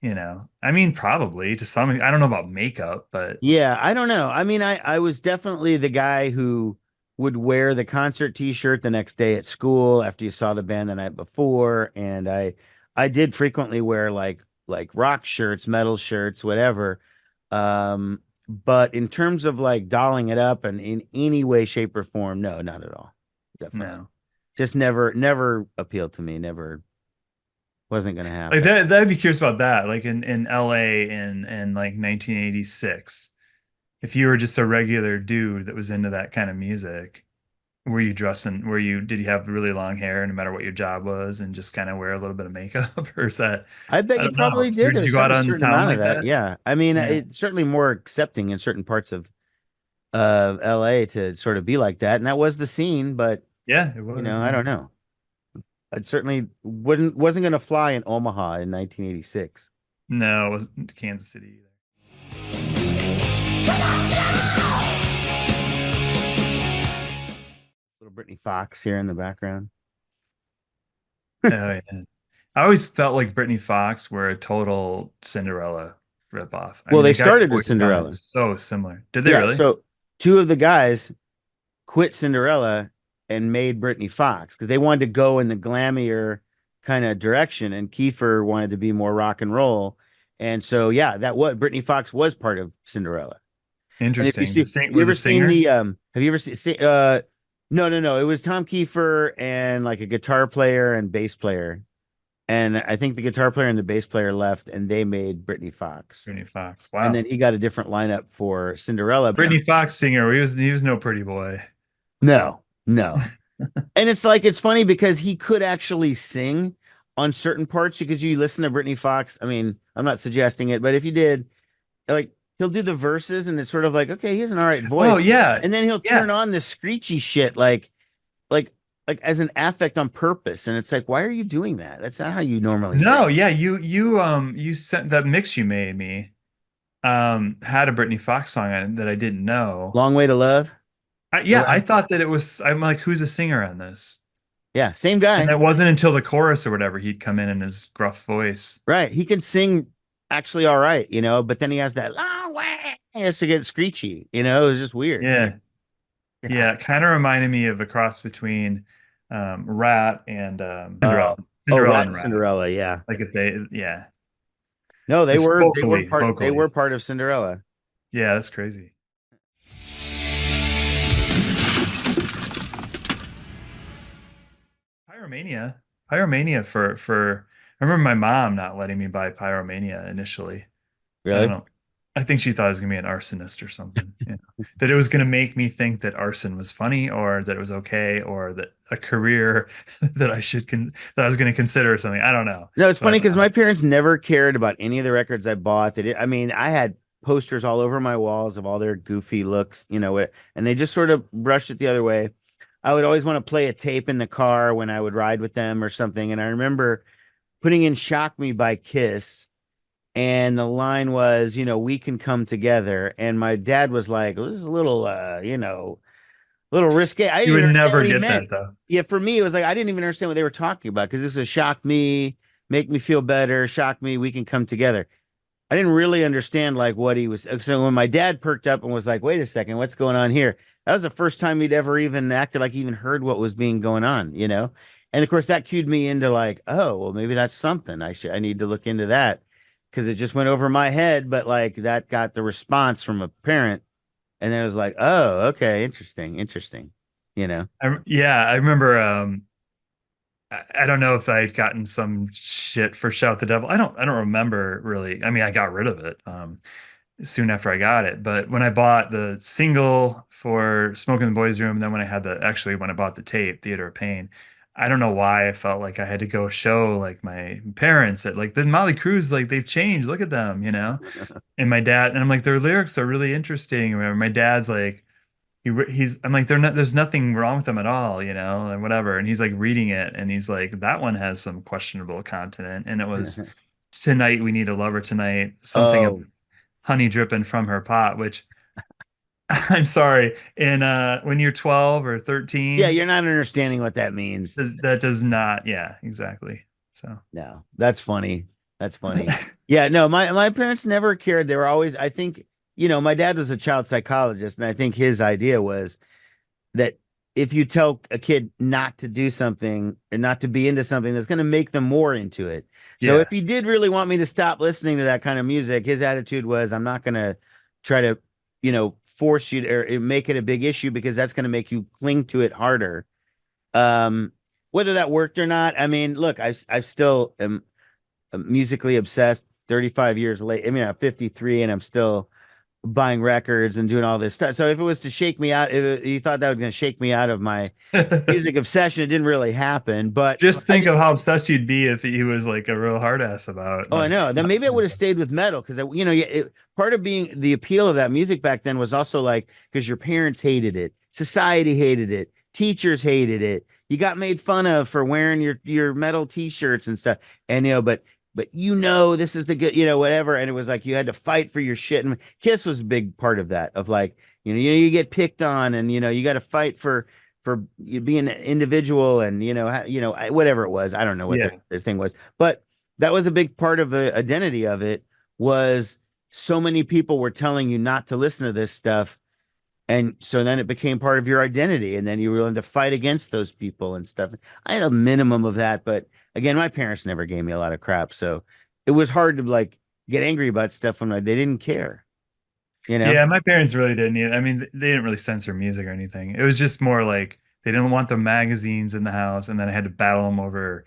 Speaker 1: I mean, probably to some, I don't know about makeup, but
Speaker 2: Yeah, I don't know. I mean, I was definitely the guy who would wear the concert t-shirt the next day at school after you saw the band the night before, and I did frequently wear like rock shirts, metal shirts, whatever. But in terms of like dolling it up and in any way, shape, or form, no, not at all. Definitely.
Speaker 1: no.
Speaker 2: Just never appealed to me. Never wasn't gonna
Speaker 1: Like
Speaker 2: happen.
Speaker 1: that'd be curious about that. Like in LA in like 1986, if you were just a regular dude that was into that kind of music, did you have really long hair no matter what your job was and just kind of wear a little bit of makeup? Or is that,
Speaker 2: I bet
Speaker 1: I
Speaker 2: you
Speaker 1: don't know.
Speaker 2: probably
Speaker 1: Did
Speaker 2: did
Speaker 1: you
Speaker 2: a
Speaker 1: go out on
Speaker 2: certain
Speaker 1: town
Speaker 2: amount of
Speaker 1: like
Speaker 2: that.
Speaker 1: that?
Speaker 2: Yeah. I mean,
Speaker 1: Yeah.
Speaker 2: it's certainly more accepting in certain parts of LA to sort of be like that. And that was the scene, but
Speaker 1: Yeah, it was.
Speaker 2: I
Speaker 1: Yeah.
Speaker 2: don't know. It certainly wasn't going to fly in Omaha in 1986.
Speaker 1: No, it wasn't Kansas City either.
Speaker 2: Little Brittany Fox here in the background.
Speaker 1: Oh yeah. I always felt like Britney Fox were a total Cinderella ripoff. I
Speaker 2: Well,
Speaker 1: mean,
Speaker 2: they
Speaker 1: the guy's
Speaker 2: started as
Speaker 1: voice sounded
Speaker 2: Cinderella.
Speaker 1: so similar. Did they
Speaker 2: Yeah,
Speaker 1: really?
Speaker 2: so two of the guys quit Cinderella and made Britney Fox because they wanted to go in the glammier kind of direction, and Kiefer wanted to be more rock and roll. And so, yeah, that what Britney Fox was part of Cinderella. And if you
Speaker 1: Interesting.
Speaker 2: see, have you
Speaker 1: Was
Speaker 2: ever
Speaker 1: a
Speaker 2: seen
Speaker 1: singer?
Speaker 2: the have you ever seen no, no, no, it was Tom Kiefer and like a guitar player and bass player. And I think the guitar player and the bass player left and they made Britney Fox.
Speaker 1: Britney Fox.
Speaker 2: And then
Speaker 1: Wow.
Speaker 2: he got a different lineup for Cinderella. Yeah.
Speaker 1: Britney Fox singer. He was no pretty boy.
Speaker 2: No, no. And it's like it's funny because he could actually sing on certain parts because you listen to Britney Fox. I mean, I'm not suggesting it, but if you did, like he'll do the verses and it's sort of like, okay, he has an all right
Speaker 1: Oh
Speaker 2: voice.
Speaker 1: yeah.
Speaker 2: And then he'll
Speaker 1: Yeah.
Speaker 2: turn on this screechy shit like like as an affect on purpose. And it's like, why are you doing that? That's not how you normally
Speaker 1: No,
Speaker 2: sing.
Speaker 1: yeah, you sent that mix you made me had a Britney Fox song on it that I didn't know.
Speaker 2: Long way to love.
Speaker 1: Yeah, I thought that it was I'm like, who's a singer on this?
Speaker 2: Yeah, same
Speaker 1: And
Speaker 2: guy.
Speaker 1: it wasn't until the chorus or whatever he'd come in his gruff voice.
Speaker 2: Right. He can sing actually all right, but then he has that long way. He has to get screechy, it was just weird.
Speaker 1: Yeah.
Speaker 2: Yeah.
Speaker 1: Yeah, it kind of reminded me of a cross between Rat and
Speaker 2: Uh, oh,
Speaker 1: Cinderella
Speaker 2: Rat
Speaker 1: and
Speaker 2: and
Speaker 1: Rat.
Speaker 2: Cinderella, yeah.
Speaker 1: Like if they, yeah,
Speaker 2: No, they
Speaker 1: just
Speaker 2: were they were
Speaker 1: vocally,
Speaker 2: part they
Speaker 1: vocally.
Speaker 2: were part of Cinderella.
Speaker 1: Yeah, that's crazy. Pyromania, Pyromania for. I remember my mom not letting me buy Pyromania initially. I don't
Speaker 2: Really?
Speaker 1: know. I think she thought I was gonna be an arsonist or something. That it was gonna make me think that arson was funny, or that it was okay, or that a career that that I was gonna consider or something. I don't know,
Speaker 2: No, it's funny
Speaker 1: but
Speaker 2: because my parents never cared about any of the records I bought. I mean, I had posters all over my walls of all their goofy looks, and they just sort of brushed it the other way. I would always want to play a tape in the car when I would ride with them or something. And I remember putting in Shock Me by Kiss. And the line was, we can come together. And my dad was like, well, this is a little, a little risque. I
Speaker 1: you
Speaker 2: didn't
Speaker 1: would
Speaker 2: even understand
Speaker 1: never
Speaker 2: what he
Speaker 1: get
Speaker 2: meant.
Speaker 1: that though.
Speaker 2: Yeah, for me, it was like I didn't even understand what they were talking about because this is shock me, make me feel better, shock me, we can come together. I didn't really understand like what he was. So when my dad perked up and was like, "Wait a second, what's going on here?" That was the first time he'd ever even acted like he even heard what was being going on. And of course, that cued me into like, oh, well, maybe that's something I need to look into that because it just went over my head, but like that got the response from a parent, and then it was like, oh, okay, interesting, interesting, you know.
Speaker 1: Yeah, I remember. I don't know if I'd gotten some shit for Shout the Devil. I don't remember really. I mean, I got rid of it soon after I got it. But when I bought the single for Smoke in the Boys Room, and then when I bought the tape, Theater of Pain, I don't know why I felt like I had to go show like my parents that like the Motley Crue's like they've changed. Look at them, you know. And my dad and I'm like their lyrics are really interesting. Remember, my dad's like he's I'm like there's nothing wrong with them at all, you know, and whatever. And he's like reading it and he's like that one has some questionable content and it was Tonight We Need a Lover Tonight, something of
Speaker 2: Oh,
Speaker 1: honey dripping from her pot, which I'm sorry, and when you're 12 or
Speaker 2: yeah,
Speaker 1: 13,
Speaker 2: you're not understanding what that means.
Speaker 1: that does not, yeah, exactly. So
Speaker 2: No, that's funny. That's funny. Yeah, no, my parents never cared. They were always, I think, my dad was a child psychologist, and I think his idea was that if you tell a kid not to do something or not to be into something, that's going to make them more into it. So if
Speaker 1: yeah,
Speaker 2: he did really want me to stop listening to that kind of music, his attitude was, I'm not going to try to, force you to or make it a big issue because that's going to make you cling to it harder. Um, whether that worked or not, I mean, look, I still am musically obsessed 35 years late. I mean, I'm 53 and I'm still buying records and doing all this stuff. So if it was to shake me out, if he thought that was going to shake me out of my music obsession, it didn't really happen. But
Speaker 1: just
Speaker 2: I
Speaker 1: think
Speaker 2: did.
Speaker 1: of how obsessed you'd be if he was like a real hard ass about
Speaker 2: Oh, I
Speaker 1: like
Speaker 2: know. Then
Speaker 1: not,
Speaker 2: maybe I would have stayed with metal because part of being the appeal of that music back then was also like because your parents hated it, society hated it, teachers hated it. You got made fun of for wearing your metal t-shirts and stuff. And but this is the good, whatever. And it was like you had to fight for your shit. And Kiss was a big part of that, of like, you get picked on and you got to fight for you being an individual, and whatever it was. I don't know what
Speaker 1: Yeah.
Speaker 2: their thing was, but that was a big part of the identity of it. Was so many people were telling you not to listen to this stuff, and so then it became part of your identity, and then you were willing to fight against those people and stuff. I had a minimum of that, but again, my parents never gave me a lot of crap, so it was hard to like get angry about stuff when they didn't care, you know?
Speaker 1: Yeah, my parents really didn't either. I mean, they didn't really censor music or anything. It was just more like they didn't want the magazines in the house, and then I had to battle them over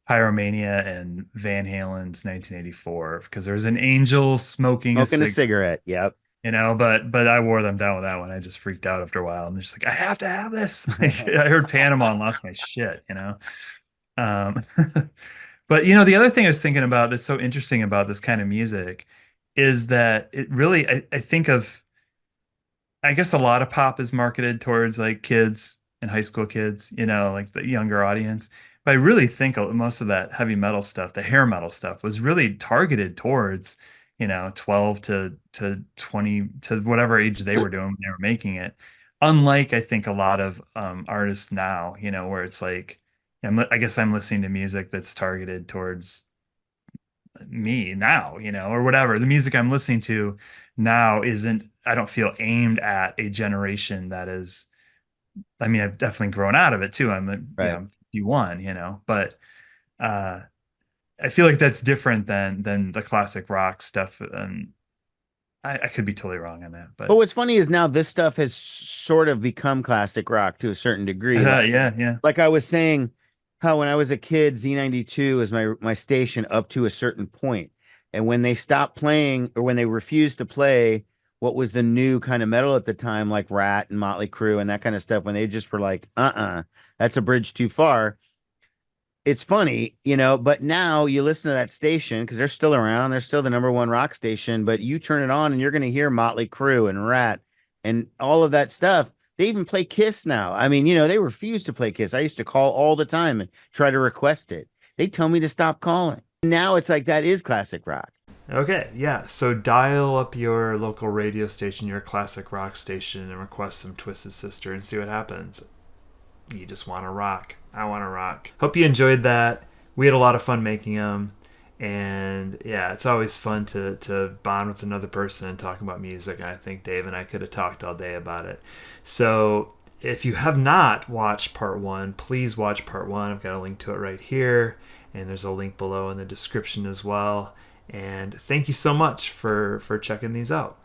Speaker 1: Pyromania and Van Halen's 1984 because there was an angel smoking a
Speaker 2: Smoking a
Speaker 1: cigarette,
Speaker 2: cigarette. Yep.
Speaker 1: but I wore them down with that one. I just freaked out after a while. I'm just like, I have to have this. Like, I heard Panama and lost my shit. Um, but the other thing I was thinking about that's so interesting about this kind of music is that it really, I think of, I guess a lot of pop is marketed towards like kids and high school kids, like the younger audience. But I really think most of that heavy metal stuff, the hair metal stuff, was really targeted towards, 12 to 20 to whatever age they were doing when they were making it. Unlike I think a lot of artists now, where it's like, I guess I'm listening to music that's targeted towards me now, or whatever. The music I'm listening to now isn't, I don't feel aimed at a generation that is, I mean, I've definitely grown out of it too.
Speaker 2: Right.
Speaker 1: I'm 51, but uh I feel like that's different than the classic rock stuff. And I could be totally wrong on that,
Speaker 2: But
Speaker 1: but
Speaker 2: what's funny is now this stuff has sort of become classic rock to a certain degree.
Speaker 1: yeah, yeah.
Speaker 2: Like I was saying, how when I was a kid, Z92 is my station up to a certain point. And when they stopped playing, or when they refused to play what was the new kind of metal at the time, like Rat and Motley Crue and that kind of stuff, when they just were like, that's a bridge too far. It's funny, but now you listen to that station because they're still around. They're still the number one rock station, but you turn it on and you're going to hear Motley Crue and Rat and all of that stuff. They even play Kiss now. I mean, they refuse to play Kiss. I used to call all the time and try to request it. They tell me to stop calling. Now it's like that is classic rock.
Speaker 1: Okay, yeah. So dial up your local radio station, your classic rock station, and request some Twisted Sister and see what happens. You just want to rock. I want to rock. Hope you enjoyed that. We had a lot of fun making them. And yeah, it's always fun to bond with another person and talk about music. And I think Dave and I could have talked all day about it. So if you have not watched part one, please watch part one. I've got a link to it right here. And there's a link below in the description as well. And thank you so much for checking these out.